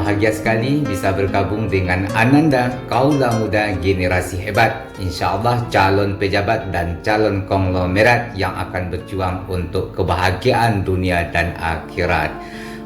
bahagia sekali bisa bergabung dengan Ananda, Kaula Muda Generasi Hebat. Insya Allah calon pejabat dan calon konglomerat yang akan berjuang untuk kebahagiaan dunia dan akhirat.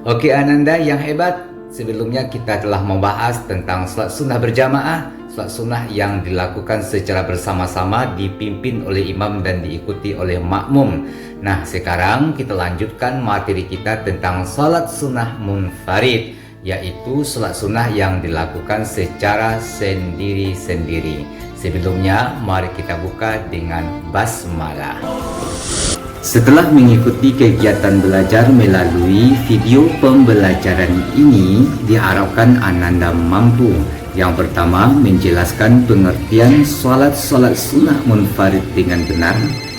Oke Ananda yang hebat, sebelumnya kita telah membahas tentang salat sunnah berjamaah, salat sunnah yang dilakukan secara bersama-sama dipimpin oleh imam dan diikuti oleh makmum. Nah sekarang kita lanjutkan materi kita tentang salat sunnah munfarid, yaitu salat sunnah yang dilakukan secara sendiri-sendiri. Sebelumnya mari kita buka dengan basmalah. Setelah mengikuti kegiatan belajar melalui video pembelajaran ini, diharapkan Ananda mampu. Yang pertama, menjelaskan pengertian salat sunnah munfarid dengan benar.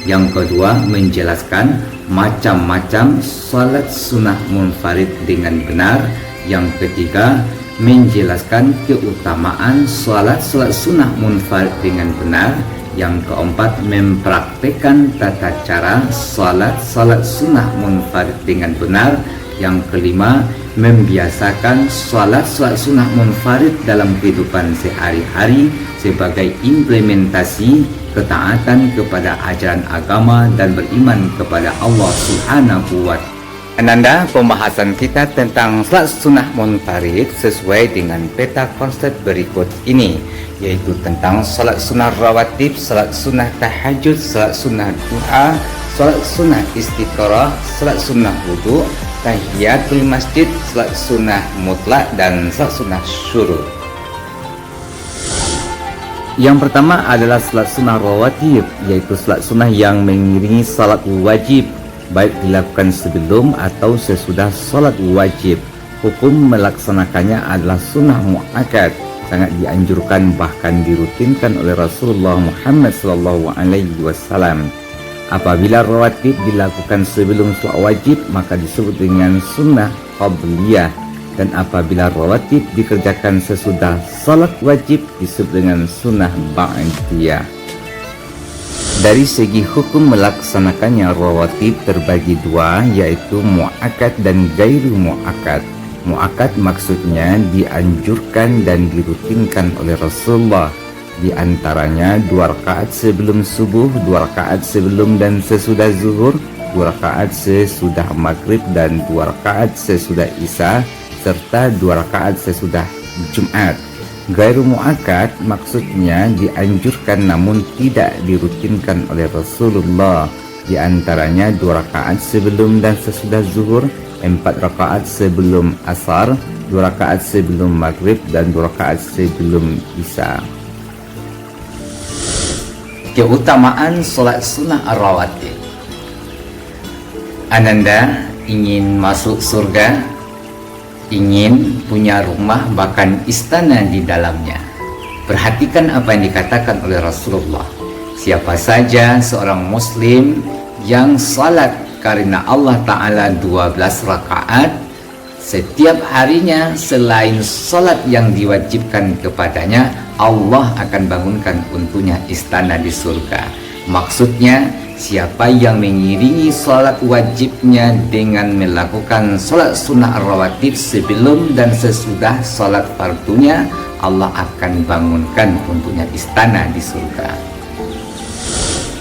Yang kedua, menjelaskan macam-macam salat sunnah munfarid dengan benar. Yang ketiga, menjelaskan keutamaan salat sunnah munfarid dengan benar. Yang keempat, mempraktekkan tata cara salat sunnah munfarid dengan benar. Yang kelima, membiasakan salat sunnah munfarid dalam kehidupan sehari-hari sebagai implementasi ketaatan kepada ajaran agama dan beriman kepada Allah Subhanahu wa Ta'ala. Ananda, pembahasan kita tentang salat sunnah munfarid sesuai dengan peta konsep berikut ini, yaitu tentang salat sunnah rawatib, salat sunnah tahajud, salat sunnah duha, salat sunnah istikharah, salat sunnah wudu, tahiyatul masjid, salat sunnah mutlak, dan salat sunnah syuruk. Yang pertama adalah salat sunnah rawatib, yaitu salat sunnah yang mengiringi salat wajib, baik dilakukan sebelum atau sesudah salat wajib. Hukum melaksanakannya adalah sunnah muakkad, sangat dianjurkan bahkan dirutinkan oleh Rasulullah Muhammad SAW. Apabila rawatib dilakukan sebelum salat wajib maka disebut dengan sunnah qabliyah, dan apabila rawatib dikerjakan sesudah salat wajib disebut dengan sunnah ba'diyah. Dari segi hukum melaksanakannya, rawatib terbagi dua, yaitu muakkad dan gairu muakkad. Muakkad maksudnya dianjurkan dan dirutinkan oleh Rasulullah. Di antaranya 2 rakaat sebelum subuh, 2 rakaat sebelum dan sesudah zuhur, 2 rakaat sesudah maghrib, dan 2 rakaat sesudah isya, serta 2 rakaat sesudah Jumat. Gairu muakkad maksudnya dianjurkan namun tidak dirutinkan oleh Rasulullah. Di antaranya 2 rakaat sebelum dan sesudah zuhur, 4 rakaat sebelum asar, 2 rakaat sebelum maghrib, dan 2 rakaat sebelum isya. Keutamaan salat sunnah rawatib. Ananda ingin masuk surga, ingin punya rumah bahkan istana di dalamnya. Perhatikan apa yang dikatakan oleh Rasulullah. Siapa saja seorang muslim yang salat karena Allah Ta'ala 12 rakaat setiap harinya selain salat yang diwajibkan kepadanya, Allah akan bangunkan untuknya istana di surga. Maksudnya, siapa yang mengiringi salat wajibnya dengan melakukan salat sunnah rawatib sebelum dan sesudah salat fardunya, Allah akan bangunkan untuknya istana di surga.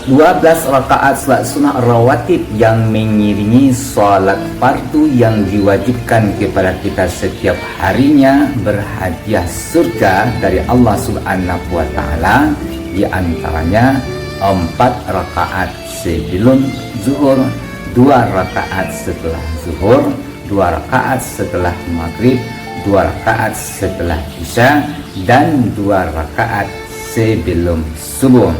12 rakaat salat sunnah rawatib yang mengiringi salat fardu yang diwajibkan kepada kita setiap harinya berhadiah surga dari Allah Subhanahu wa Ta'ala. Di antaranya 4 rakaat sebelum zuhur, 2 rakaat setelah zuhur, 2 rakaat setelah maghrib, 2 rakaat setelah isya, dan 2 rakaat sebelum subuh.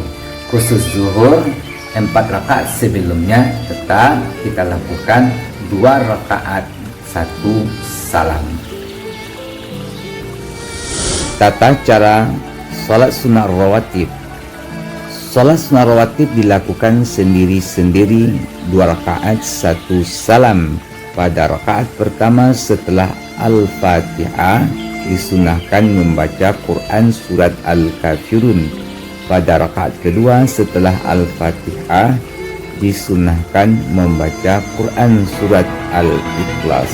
Khusus zuhur, 4 rakaat sebelumnya tetap kita lakukan 2 rakaat 1 salam. Tata cara salat sunnah rawatib. Salat sunnah rawatib dilakukan sendiri-sendiri 2 rakaat 1 salam. Pada rakaat pertama setelah Al-Fatihah disunahkan membaca Quran surat Al-Kafirun. Pada rakaat kedua setelah Al-Fatihah disunahkan membaca Quran surat Al-Ikhlas.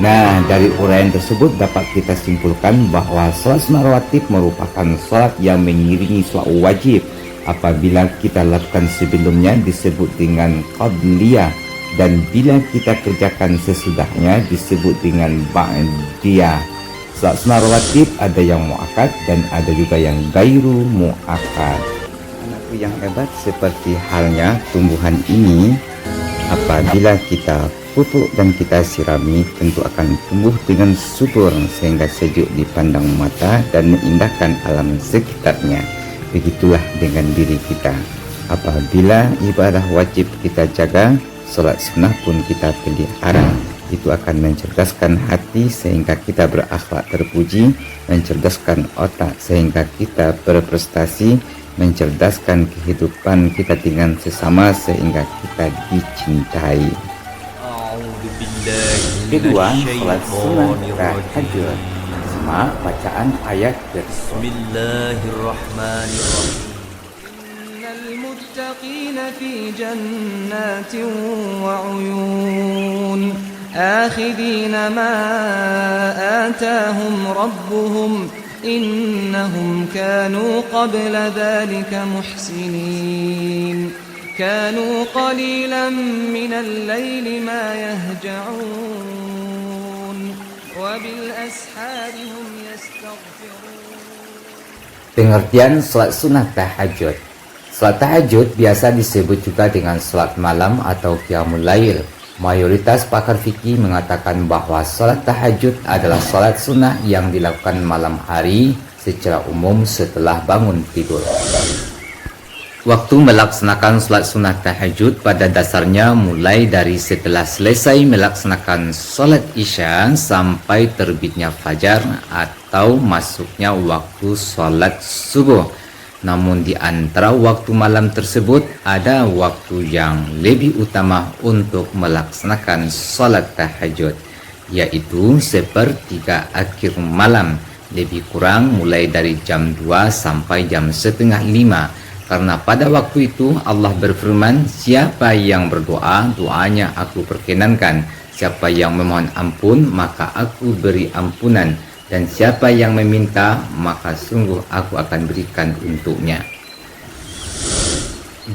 Nah, dari uraian tersebut dapat kita simpulkan bahwa salat sunnah rawatib merupakan salat yang mengiringi salat wajib. Apabila kita lakukan sebelumnya disebut dengan qabliyah, dan bila kita kerjakan sesudahnya disebut dengan ba'diyah. Salat sunnah rawatib ada yang muakkad dan ada juga yang gairu muakkad. Anakku yang hebat, seperti halnya tumbuhan ini, apabila kita pupuk dan kita sirami tentu akan tumbuh dengan subur sehingga sejuk dipandang mata dan mengindahkan alam sekitarnya. Begitulah dengan diri kita. Apabila ibadah wajib kita jaga, salat sunnah pun kita pelihara, itu akan mencerdaskan hati sehingga kita berakhlak terpuji, mencerdaskan otak sehingga kita berprestasi, mencerdaskan kehidupan kita dengan sesama sehingga kita dicintai. Kedua, salat sunnah tahajud. Simak bacaan ayat Bismillahirrahmanirrahim. Innal muttaqina fi jannatin wa 'uyun akhidina ma atahum rabbuhum innahum kanu qabla dhalika muhsinin. كانوا قليلا من الليل ما يهجعون وبالأسحار هم يستغفرون. Pengertian salat sunnah tahajud. Salat tahajud biasa disebut juga dengan salat malam atau qiyamul lail. Mayoritas pakar fikih mengatakan bahwa salat tahajud adalah salat sunnah yang dilakukan malam hari secara umum setelah bangun tidur. Waktu melaksanakan salat sunnah tahajud pada dasarnya mulai dari setelah selesai melaksanakan salat isya sampai terbitnya fajar atau masuknya waktu salat subuh. Namun di antara waktu malam tersebut ada waktu yang lebih utama untuk melaksanakan salat tahajud, yaitu sepertiga akhir malam, lebih kurang mulai dari jam 2 sampai jam setengah 5. Karena pada waktu itu Allah berfirman, siapa yang berdoa, doanya aku perkenankan. Siapa yang memohon ampun, maka aku beri ampunan. Dan siapa yang meminta, maka sungguh aku akan berikan untuknya.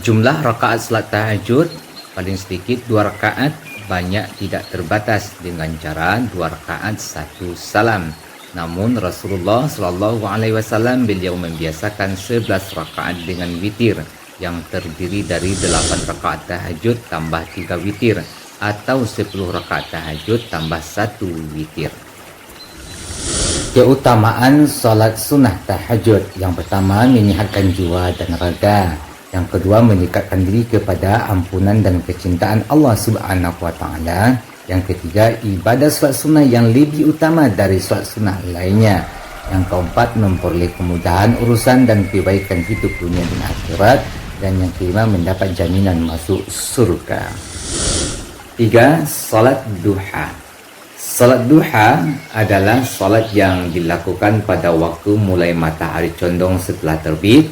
Jumlah rakaat salat tahajud paling sedikit 2 rakaat, banyak tidak terbatas dengan cara 2 rakaat 1 salam. Namun Rasulullah SAW beliau membiasakan 11 rakaat dengan witir yang terdiri dari 8 rakaat tahajud tambah 3 witir atau 10 rakaat tahajud tambah 1 witir. Keutamaan salat sunnah tahajud. Yang pertama, menyehatkan jiwa dan raga. Yang kedua, mendekatkan diri kepada ampunan dan kecintaan Allah Subhanahu wa taala. Yang ketiga, ibadah salat sunnah yang lebih utama dari salat sunnah lainnya. Yang keempat, memperoleh kemudahan urusan dan kebaikan hidup dunia dan akhirat. Dan yang kelima, mendapat jaminan masuk surga. 3. Salat duha. Salat duha adalah salat yang dilakukan pada waktu mulai matahari condong setelah terbit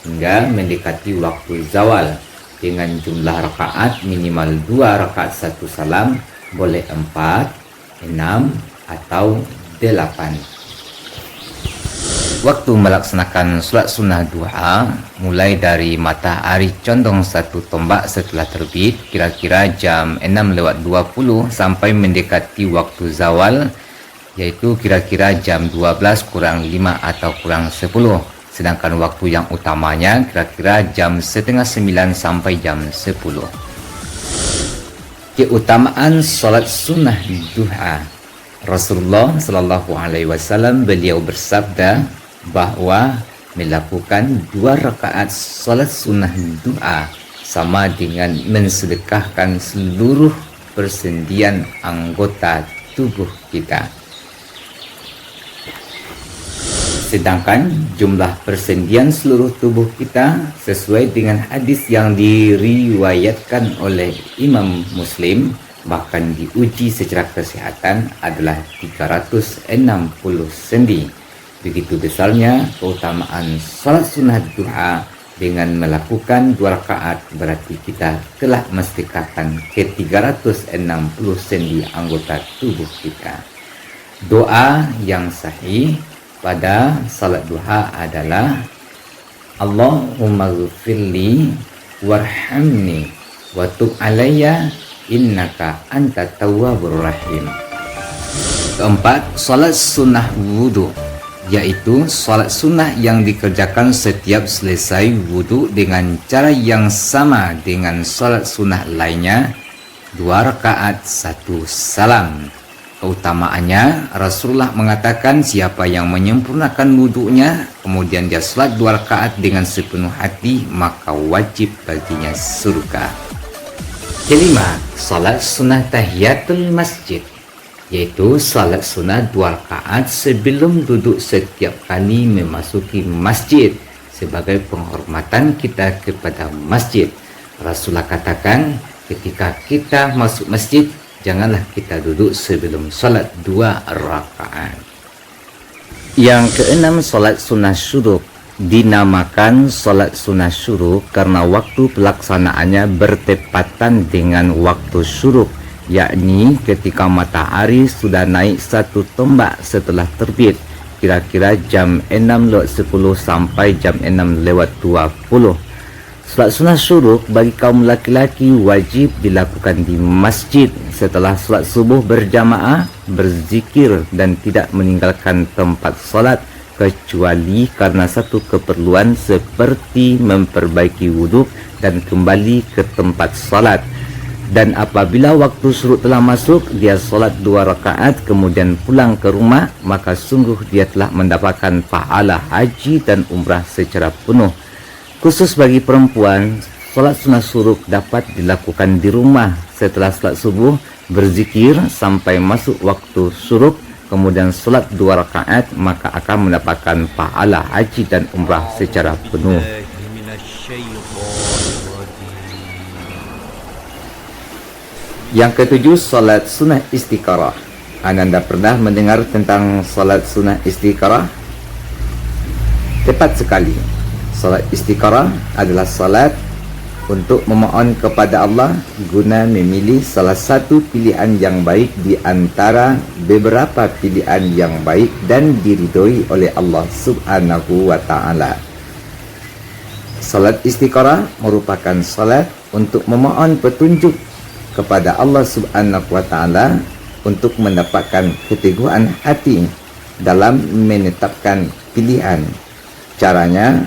hingga mendekati waktu zawal, dengan jumlah rakaat minimal 2 rakaat 1 salam, boleh 4, 6, atau 8. Waktu melaksanakan salat sunnah duha mulai dari matahari condong 1 tombak setelah terbit, kira-kira jam 6:20 sampai mendekati waktu zawal, yaitu kira-kira jam 12 kurang 5 atau kurang 10. Sedangkan waktu yang utamanya kira-kira jam 8:30 sampai jam 10. Keutamaan salat sunnah duha. Rasulullah SAW beliau bersabda bahwa melakukan 2 rakaat salat sunnah duha sama dengan mensedekahkan seluruh persendian anggota tubuh kita. Sedangkan jumlah persendian seluruh tubuh kita sesuai dengan hadis yang diriwayatkan oleh Imam Muslim, bahkan diuji secara kesehatan, adalah 360 sendi. Begitu besarnya keutamaan salat sunnah duha Dengan melakukan 2 rakaat berarti kita telah mestikakan ke 360 sendi anggota tubuh kita. Doa yang sahih pada salat duha adalah Allahumma ghfirli warhamni wa tub alayya innaka antat tawwabur rahim. Keempat, salat sunnah wudu, yaitu salat sunnah yang dikerjakan setiap selesai wudu dengan cara yang sama dengan salat sunnah lainnya, 2 rakaat 1 salam. Keutamaannya, Rasulullah mengatakan siapa yang menyempurnakan wudunya kemudian dia salat 2 rakaat dengan sepenuh hati, maka wajib baginya surga. Kelima, salat sunnah tahiyatul masjid, yaitu salat sunnah 2 rakaat sebelum duduk setiap kali memasuki masjid sebagai penghormatan kita kepada masjid. Rasulullah katakan ketika kita masuk masjid, janganlah kita duduk sebelum salat 2 rakaat. Yang keenam, salat sunnah syuruk. Dinamakan salat sunnah syuruk karena waktu pelaksanaannya bertepatan dengan waktu syuruk, yakni ketika matahari sudah naik 1 tombak setelah terbit, kira-kira jam 6.10 sampai jam 6.20. Salat sunnah syuruk bagi kaum laki-laki wajib dilakukan di masjid setelah salat subuh berjamaah, berzikir dan tidak meninggalkan tempat salat kecuali karena satu keperluan seperti memperbaiki wudhu dan kembali ke tempat salat. Dan apabila waktu syuruk telah masuk, dia salat 2 rakaat kemudian pulang ke rumah, maka sungguh dia telah mendapatkan pahala haji dan umrah secara penuh. Khusus bagi perempuan, salat sunnah syuruk dapat dilakukan di rumah setelah salat subuh, berzikir sampai masuk waktu syuruk, kemudian salat 2 rakaat, maka akan mendapatkan pahala haji dan umrah secara penuh. Yang ketujuh, salat sunnah istikharah. Ananda pernah mendengar tentang salat sunnah istikharah? Tepat sekali. Salat istikharah adalah salat untuk memohon kepada Allah guna memilih salah satu pilihan yang baik di antara beberapa pilihan yang baik dan diridhoi oleh Allah Subhanahu wa taala. Salat istikharah merupakan salat untuk memohon petunjuk kepada Allah Subhanahu wa taala untuk mendapatkan keteguhan hati dalam menetapkan pilihan. Caranya,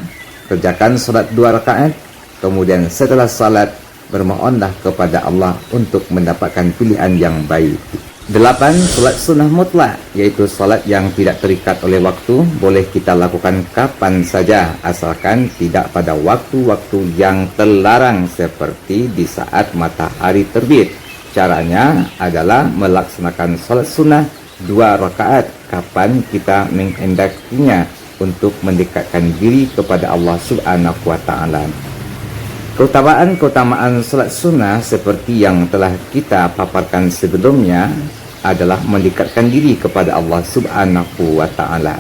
kerjakan salat 2 rakaat, kemudian setelah salat bermohonlah kepada Allah untuk mendapatkan pilihan yang baik. 8. Salat sunnah mutlak, yaitu salat yang tidak terikat oleh waktu, boleh kita lakukan kapan saja asalkan tidak pada waktu-waktu yang terlarang seperti di saat matahari terbit. Caranya adalah melaksanakan salat sunnah 2 rakaat kapan kita menghendakinya untuk mendekatkan diri kepada Allah Subhanahu wa taala. Keutamaan salat sunnah seperti yang telah kita paparkan sebelumnya adalah mendekatkan diri kepada Allah Subhanahu wa taala.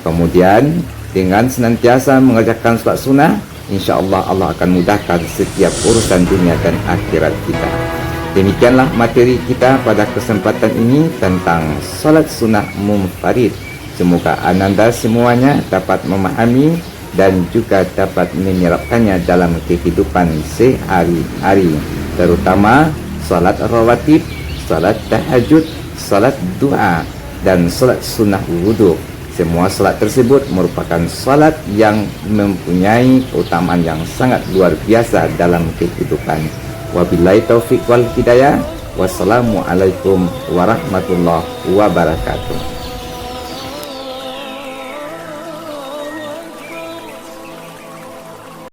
Kemudian dengan senantiasa mengerjakan salat sunnah, insya-Allah Allah akan mudahkan setiap urusan dunia dan akhirat kita. Demikianlah materi kita pada kesempatan ini tentang salat sunnah munfarid. Semoga ananda semuanya dapat memahami dan juga dapat menyerapkannya dalam kehidupan sehari-hari, terutama salat rawatib, salat tahajud, salat duha, dan salat sunnah wudu. Semua salat tersebut merupakan salat yang mempunyai keutamaan yang sangat luar biasa dalam kehidupan. Wabillahi taufiq wal hidayah. Wassalamualaikum warahmatullahi wabarakatuh.